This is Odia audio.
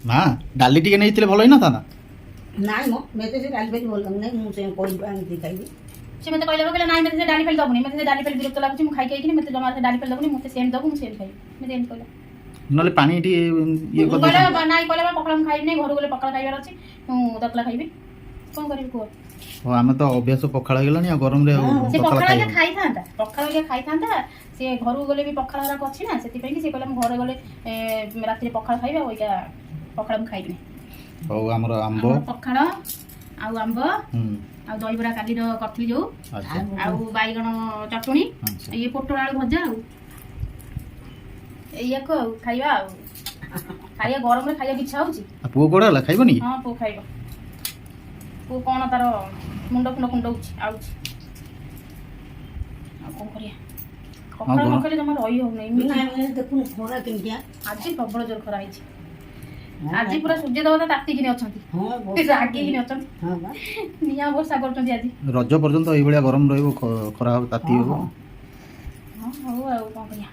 ନା ଡାଲି ଟିକେ ନେଇଥିଲେ ଭଲ ହେଇନଥାନ୍ତା। ନାଇଁ ମ ମତେ ସେ ଡାଲି ଫାଲି ଭଲ ଲାଗୁନି ମୁଁ ସେ ପରିବା ଆଣିକି ଖାଇବି। ସେ ମତେ କହିଲା ନାଇଁ ମତେ ସେ ଡାଲି ଫେଲି ଦବୁନି, ମତେ ସେ ଡାଲି ଫେଲି ବିରକ୍ତ ଲାଗୁଛି, ମୁଁ ଖାଇକି ଆଇକିନି ମତେ ଜମା ସେ ଡାଲି ଫେଲି ଦବୁନି, ମତେ ସେମିତି ଦବୁ ମୁଁ ସେମିତି ଖାଇବି। ମତେ ଏମିତି କହିଲା। ନହେଲେ ପାଣି ଟିକେ ଇଏ କହିଲା କରିଦେଇଥାନ୍ତା। ନାଇଁ କହିଲା ପଖାଳ ମୁଁ ଖାଇବି ନାହିଁ, ଘରକୁ ଗଲେ ପଖାଳ ଖାଇବାର ଅଛି, ମୁଁ ତତଲା ଖାଇବି। କଣ କରିବି କୁହ? ଓ ଆମେ ତ ଅଭ୍ୟାସ ପଖାଳ ହେଇଗଲାଣି ଆଉ ଗରମରେ ଆଉ ସେ ପଖାଳ ପଖାଳ ଖାଇବନି। ଖାଇଥାନ୍ତା, ପଖାଳ ଖାଇଥାନ୍ତା। ସେ ଘରକୁ ଗଲେ ବି ପଖାଳ ଗୁରାକ ଅଛି ନା, ସେଥିପାଇଁ କି ସେ କହିଲା ମୁଁ ଘରେ ଗଲେ ରାତିରେ ପଖାଳ ଖାଇବି, ଆଉ ଏଇଟା ପଖାଳ ମୁଁ ଖାଇବିନି। ହଉ ଆମର ଆମ୍ବ ପଖାଳ ଆଉ ଆମ୍ବ ଆଉ ଦହିବରା କାଲିର କରିଥିଲି ଯୋଉ, ଆଉ ବାଇଗଣ ଚଟୁଣି, ଇଏ ପୋଟଳ ଆଳୁ ଭଜା, ଆଉ ଏଇଆକୁ ଆଉ ଖାଇବା। ଆଉ ଖାଇବା ଗରମରେ ଖାଇବାକୁ ଇଚ୍ଛା ହଉଛି। ପୁଅ କୁଆଡେ ହେଲା ଖାଇବନି? ହଁ ପୁଅ ଖାଇବ। ପୁଅ କଣ ତାର ମୁଣ୍ଡ କୁଣ୍ଡଉଛି ଆଉଛି। ଆଉ କଣ କରିବା, ପଖାଳ ନ ଖାଇଲେ ଜମା ରହି ହଉନି। ଦେଖୁନ ଖରା କେମିତିଆ ଆଜି ପ୍ରବଳ ଜୋର ଖରା ହେଇଛି। ଆଜି ପୁରା ସୂର୍ଯ୍ୟ ଦେବତା ତାତିକିନି ଅଛନ୍ତି, ରାଗିକିନି ଅଛନ୍ତି, ନିଆଁ ବର୍ଷା କରୁଛନ୍ତି ଆଜି। ରଜ ପର୍ଯ୍ୟନ୍ତ ଏଇଭଳିଆ ଗରମ ରହିବ, ଖରା ହବ, ତାତି ହବ। ହଁ ହଉ ଆଉ କଣ କରିବା।